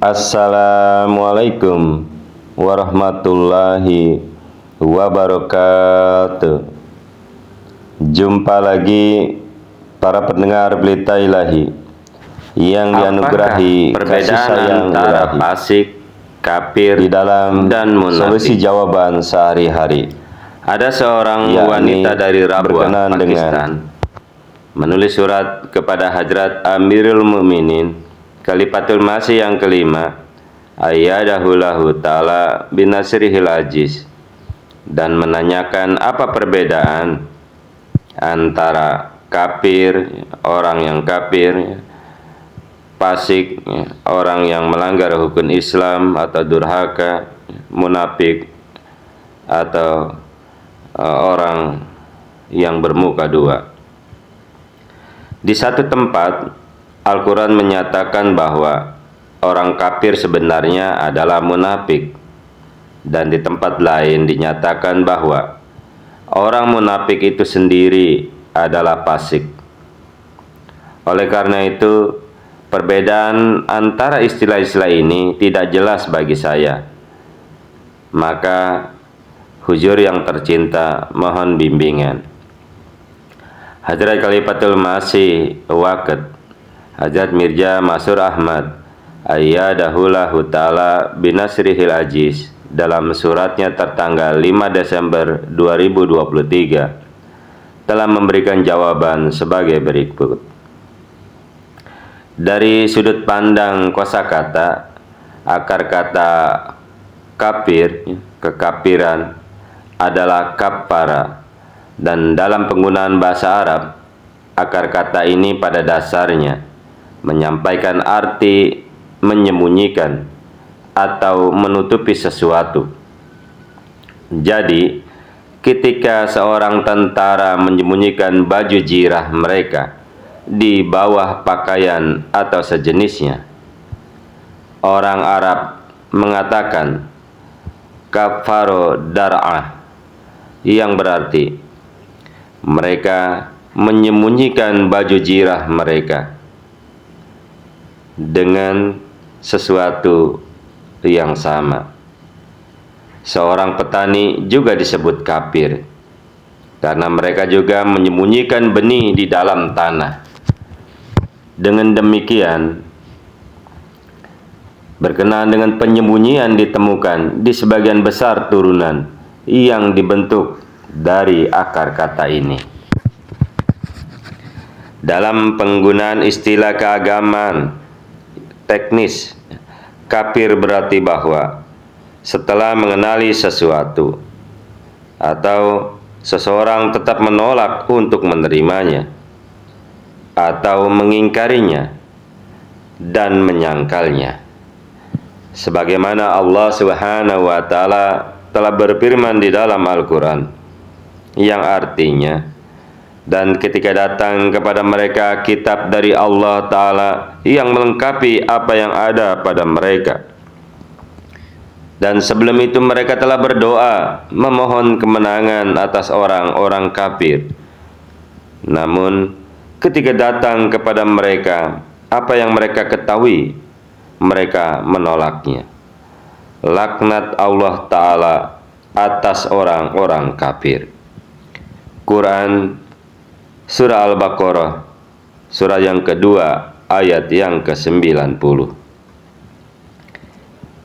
Assalamualaikum warahmatullahi wabarakatuh. Jumpa lagi para pendengar Pelita Ilahi yang dianugerahi kasih sayang antara ilahi fasik, kafir, di dalam dan solusi munafik? jawaban sehari-hari. Ada seorang yakni wanita dari Rabwa, berkenan Pakistan, menulis surat kepada Hadrat Amirul Mukminin Khalifatul Masih yang kelima, ayyadahullahu ta'ala binasrihil aziz, dan menanyakan apa perbedaan antara kafir, orang yang kafir, fasik, orang yang melanggar hukum Islam atau durhaka, munafik, atau orang yang bermuka dua. Di satu tempat Al-Quran menyatakan bahwa orang kafir sebenarnya adalah munafik, dan di tempat lain dinyatakan bahwa orang munafik itu sendiri adalah fasik. Oleh karena itu, perbedaan antara istilah-istilah ini tidak jelas bagi saya. Maka huzur yang tercinta mohon bimbingan. Hadrat Khalifatul Masih Waqt Hadrat Mirza Masur Ahmad ayyadahullahu ta'ala binasrihil aziz dalam suratnya tertanggal 5 Desember 2023 telah memberikan jawaban sebagai berikut. Dari sudut pandang kosakata, akar kata kafir, kekafiran, adalah kafara, dan dalam penggunaan bahasa Arab, akar kata ini pada dasarnya menyampaikan arti menyembunyikan atau menutupi sesuatu. Jadi, ketika seorang tentara menyembunyikan baju jirah mereka di bawah pakaian atau sejenisnya, orang Arab mengatakan kafaro dar'ah, yang berarti mereka menyembunyikan baju jirah mereka dengan sesuatu yang sama. Seorang petani juga disebut kafir karena mereka juga menyembunyikan benih di dalam tanah. Dengan demikian, berkenaan dengan penyembunyian ditemukan di sebagian besar turunan yang dibentuk dari akar kata ini. Dalam penggunaan istilah keagamaan teknis, kafir berarti bahwa setelah mengenali sesuatu atau seseorang tetap menolak untuk menerimanya atau mengingkarinya dan menyangkalnya. Sebagaimana Allah Subhanahu wa ta'ala telah berfirman di dalam Al-Quran, yang artinya, dan ketika datang kepada mereka kitab dari Allah Ta'ala yang melengkapi apa yang ada pada mereka, dan sebelum itu mereka telah berdoa memohon kemenangan atas orang-orang kafir, namun ketika datang kepada mereka apa yang mereka ketahui, mereka menolaknya. Laknat Allah Ta'ala atas orang-orang kafir. Quran Surah Al-Baqarah, surah yang kedua, ayat yang ke-90.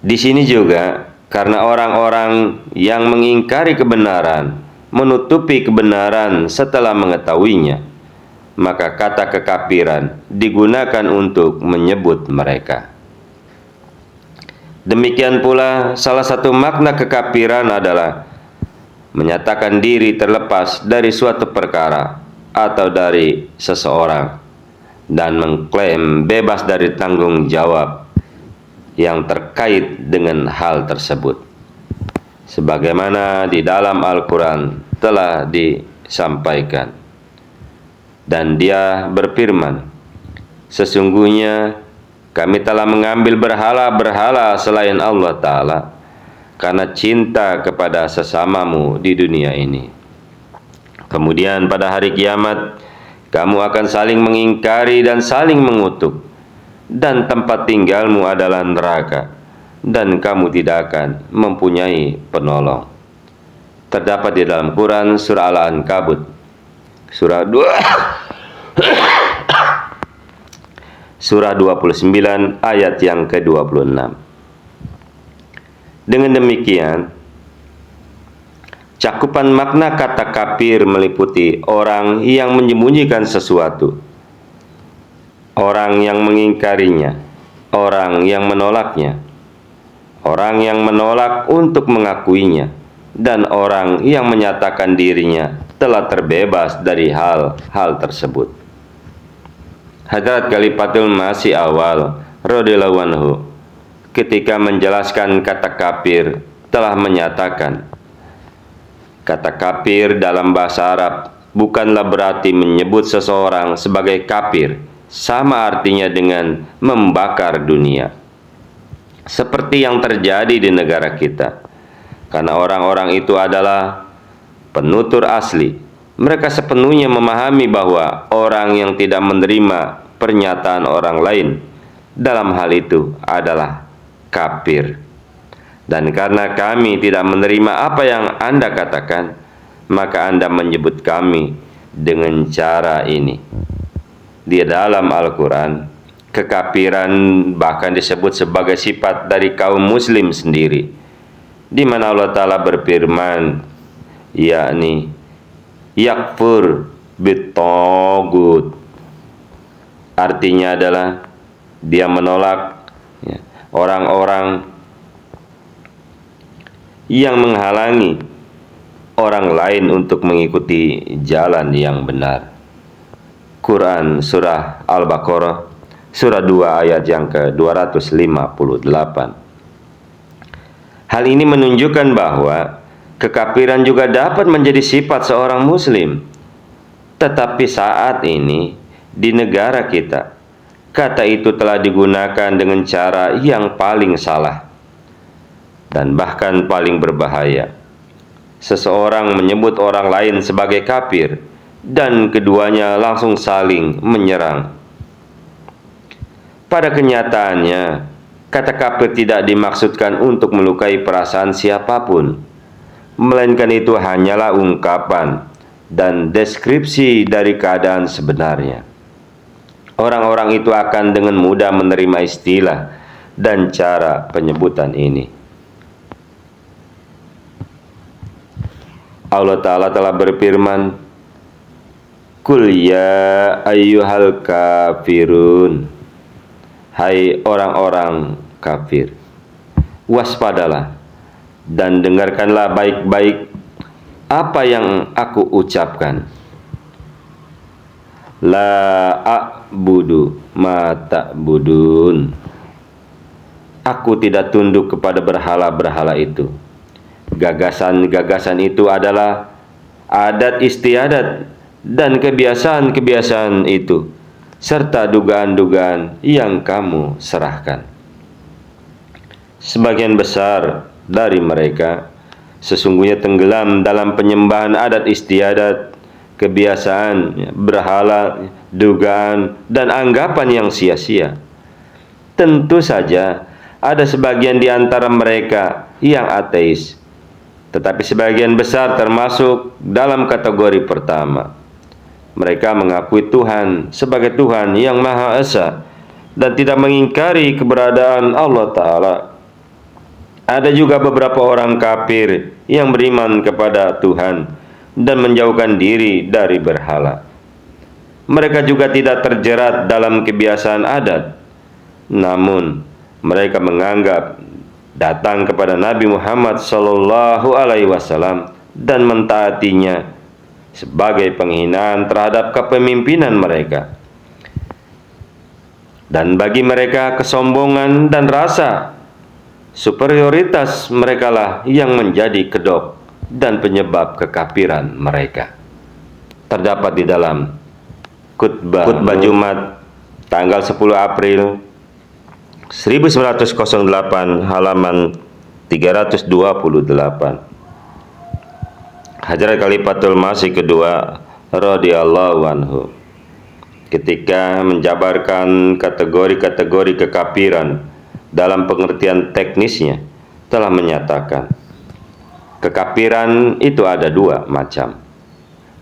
Di sini juga, karena orang-orang yang mengingkari kebenaran, menutupi kebenaran setelah mengetahuinya, maka kata kekafiran digunakan untuk menyebut mereka. Demikian pula, salah satu makna kekafiran adalah menyatakan diri terlepas dari suatu perkara atau dari seseorang dan mengklaim bebas dari tanggung jawab yang terkait dengan hal tersebut, sebagaimana di dalam Al-Quran telah disampaikan. Dan dia berfirman, sesungguhnya kami telah mengambil berhala-berhala selain Allah Ta'ala karena cinta kepada sesamamu di dunia ini. Kemudian pada hari kiamat, kamu akan saling mengingkari dan saling mengutuk, dan tempat tinggalmu adalah neraka, dan kamu tidak akan mempunyai penolong. Terdapat di dalam Quran surah Al-Ankabut surah 29 ayat yang ke-26. Dengan demikian, cakupan makna kata kafir meliputi orang yang menyembunyikan sesuatu, orang yang mengingkarinya, orang yang menolaknya, orang yang menolak untuk mengakuinya, dan orang yang menyatakan dirinya telah terbebas dari hal-hal tersebut. Hadrat Khalifatul Masih Awal radhiyallahu anhu ketika menjelaskan kata kafir telah menyatakan, kata kafir dalam bahasa Arab bukanlah berarti menyebut seseorang sebagai kafir, sama artinya dengan membakar dunia, seperti yang terjadi di negara kita. Karena orang-orang itu adalah penutur asli, mereka sepenuhnya memahami bahwa orang yang tidak menerima pernyataan orang lain dalam hal itu adalah kafir. Dan karena kami tidak menerima apa yang Anda katakan, maka Anda menyebut kami dengan cara ini. Di dalam Al-Quran, kekafiran bahkan disebut sebagai sifat dari kaum muslim sendiri, di mana Allah Ta'ala berfirman, yakni yakfur bitagut, artinya adalah dia menolak orang-orang yang menghalangi orang lain untuk mengikuti jalan yang benar. Quran surah Al-Baqarah surah 2 ayat yang ke-258. Hal ini menunjukkan bahwa kekafiran juga dapat menjadi sifat seorang muslim. Tetapi saat ini di negara kita, kata itu telah digunakan dengan cara yang paling salah dan bahkan paling berbahaya. Seseorang menyebut orang lain sebagai kafir dan keduanya langsung saling menyerang. Pada kenyataannya, kata kafir tidak dimaksudkan untuk melukai perasaan siapapun, melainkan itu hanyalah ungkapan dan deskripsi dari keadaan sebenarnya. Orang-orang itu akan dengan mudah menerima istilah dan cara penyebutan ini. Allah Ta'ala telah berfirman, Qul ya ayyuhal kafirun, hai orang-orang kafir, waspadalah dan dengarkanlah baik-baik apa yang aku ucapkan. La a'budu ma ta'budun, aku tidak tunduk kepada berhala-berhala itu. Gagasan-gagasan itu adalah adat istiadat dan kebiasaan-kebiasaan itu, serta dugaan-dugaan yang kamu serahkan. Sebagian besar dari mereka sesungguhnya tenggelam dalam penyembahan adat istiadat, kebiasaan, berhala, dugaan, dan anggapan yang sia-sia. Tentu saja ada sebagian di antara mereka yang ateis, tetapi sebagian besar termasuk dalam kategori pertama. Mereka mengakui Tuhan sebagai Tuhan yang Maha Esa dan tidak mengingkari keberadaan Allah Ta'ala. Ada juga beberapa orang kafir yang beriman kepada Tuhan dan menjauhkan diri dari berhala. Mereka juga tidak terjerat dalam kebiasaan adat, namun mereka menganggap datang kepada Nabi Muhammad SAW dan mentaatinya sebagai penghinaan terhadap kepemimpinan mereka. Dan bagi mereka kesombongan dan rasa superioritas merekalah yang menjadi kedok dan penyebab kekafiran mereka. Terdapat di dalam khutbah Jumat tanggal 10 April 1908 halaman 328. Hadrat Khalifatul Masih kedua radhiyallahu anhu ketika menjabarkan kategori-kategori kekafiran dalam pengertian teknisnya telah menyatakan kekafiran itu ada dua macam.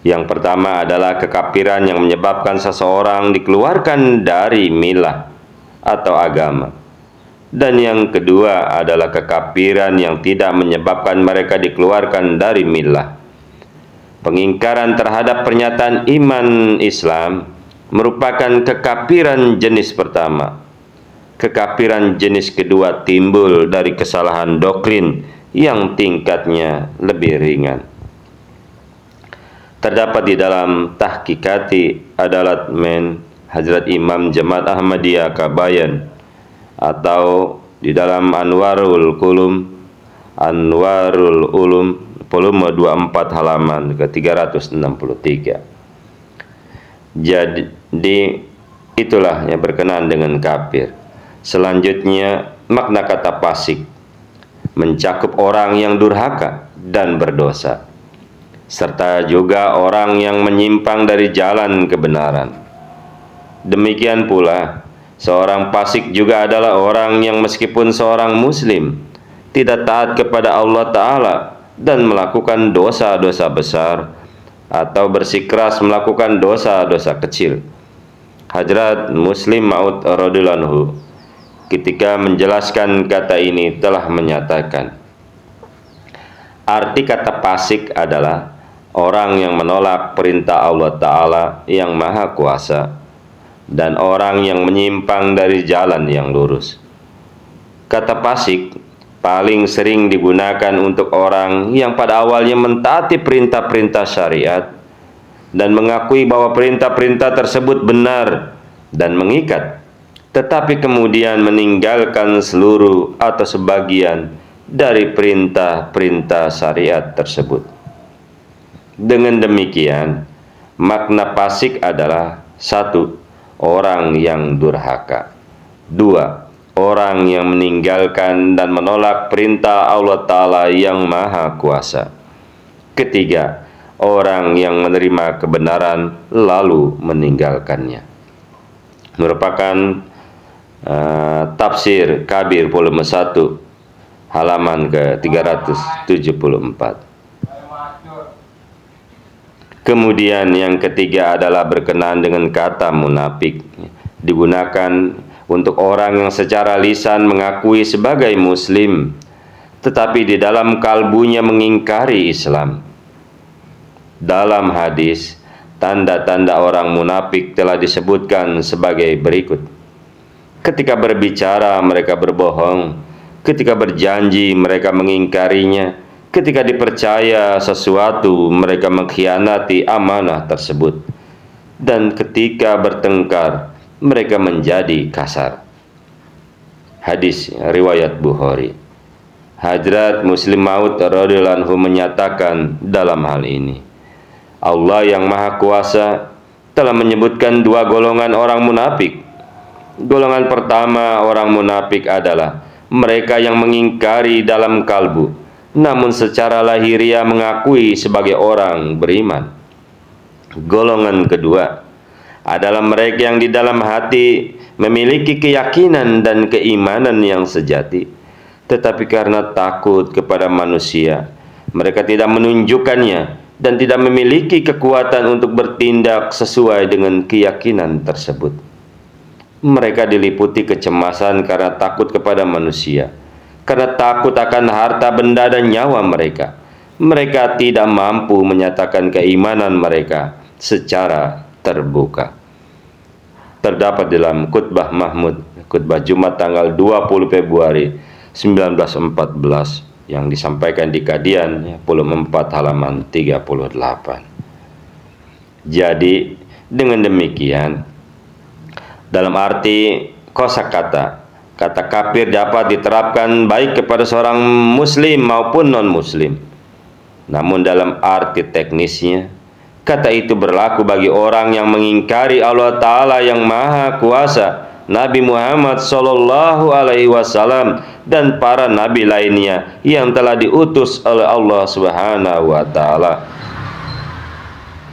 Yang pertama adalah kekafiran yang menyebabkan seseorang dikeluarkan dari milah atau agama. Dan yang kedua adalah kekafiran yang tidak menyebabkan mereka dikeluarkan dari milah. Pengingkaran terhadap pernyataan iman Islam merupakan kekafiran jenis pertama. Kekafiran jenis kedua timbul dari kesalahan doktrin yang tingkatnya lebih ringan. Terdapat di dalam Tahqiqati Adalat Men Hazrat Imam Jamaat Ahmadiyah Kabayan, atau di dalam Anwarul Ulum volume 24 halaman ke 363. Jadi itulah yang berkenaan dengan kafir. Selanjutnya, makna kata fasik mencakup orang yang durhaka dan berdosa, serta juga orang yang menyimpang dari jalan kebenaran. Demikian pula, seorang fasik juga adalah orang yang meskipun seorang muslim tidak taat kepada Allah Ta'ala dan melakukan dosa-dosa besar atau bersikeras melakukan dosa-dosa kecil. Hadrat Muslim Maud radhiyallahu anhu ketika menjelaskan kata ini telah menyatakan, arti kata fasik adalah orang yang menolak perintah Allah Ta'ala yang Maha Kuasa dan orang yang menyimpang dari jalan yang lurus. Kata fasik paling sering digunakan untuk orang yang pada awalnya mentaati perintah-perintah syariat dan mengakui bahwa perintah-perintah tersebut benar dan mengikat, tetapi kemudian meninggalkan seluruh atau sebagian dari perintah-perintah syariat tersebut. Dengan demikian, makna fasik adalah: 1. Orang yang durhaka. 2. Orang yang meninggalkan dan menolak perintah Allah Ta'ala yang Maha Kuasa. Ketiga, orang yang menerima kebenaran lalu meninggalkannya. Merupakan Tafsir Kabir volume 1 halaman ke 374. Kemudian yang ketiga adalah berkenaan dengan kata munafik, digunakan untuk orang yang secara lisan mengakui sebagai muslim, tetapi di dalam kalbunya mengingkari Islam. Dalam hadis, tanda-tanda orang munafik telah disebutkan sebagai berikut. Ketika berbicara mereka berbohong, ketika berjanji mereka mengingkarinya, ketika dipercaya sesuatu mereka mengkhianati amanah tersebut, dan ketika bertengkar mereka menjadi kasar. Hadis riwayat Bukhari. Hadrat Muslim Maud radhiyallahu anhu menyatakan dalam hal ini, Allah yang Maha Kuasa telah menyebutkan dua golongan orang munafik. Golongan pertama orang munafik adalah mereka yang mengingkari dalam kalbu, namun secara lahiriah mengakui sebagai orang beriman. Golongan kedua adalah mereka yang di dalam hati memiliki keyakinan dan keimanan yang sejati, tetapi karena takut kepada manusia, mereka tidak menunjukkannya dan tidak memiliki kekuatan untuk bertindak sesuai dengan keyakinan tersebut. Mereka diliputi kecemasan karena takut kepada manusia, karena takut akan harta benda dan nyawa mereka. Mereka tidak mampu menyatakan keimanan mereka secara terbuka. Terdapat dalam Khutbah Mahmud, khutbah Jumat tanggal 20 Februari 1914 yang disampaikan di Kadian, volume 4 halaman 38. Jadi dengan demikian, dalam arti kosakata, kata kafir dapat diterapkan baik kepada seorang muslim maupun non-muslim. Namun dalam arti teknisnya, kata itu berlaku bagi orang yang mengingkari Allah Ta'ala yang Maha Kuasa, Nabi Muhammad Sallallahu Alaihi Wasallam, dan para nabi lainnya yang telah diutus oleh Allah Subhanahu Wa Ta'ala.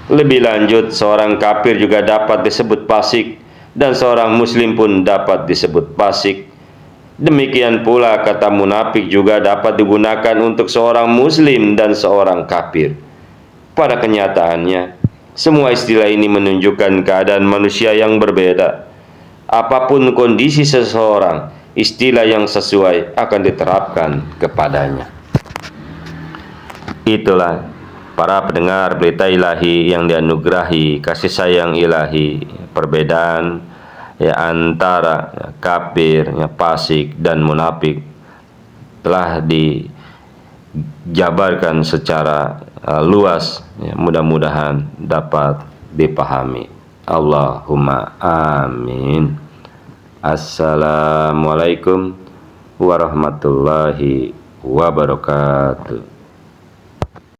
Lebih lanjut, seorang kafir juga dapat disebut fasik dan seorang muslim pun dapat disebut fasik. Demikian pula kata munafik juga dapat digunakan untuk seorang muslim dan seorang kafir. Pada kenyataannya, semua istilah ini menunjukkan keadaan manusia yang berbeda. Apapun kondisi seseorang, istilah yang sesuai akan diterapkan kepadanya. Itulah para pendengar berita ilahi yang dianugerahi kasih sayang ilahi. Perbedaan antara kafir, fasik dan munafik telah dijabarkan secara luas. Mudah-mudahan dapat dipahami. Allahumma amin. Assalamualaikum warahmatullahi wabarakatuh.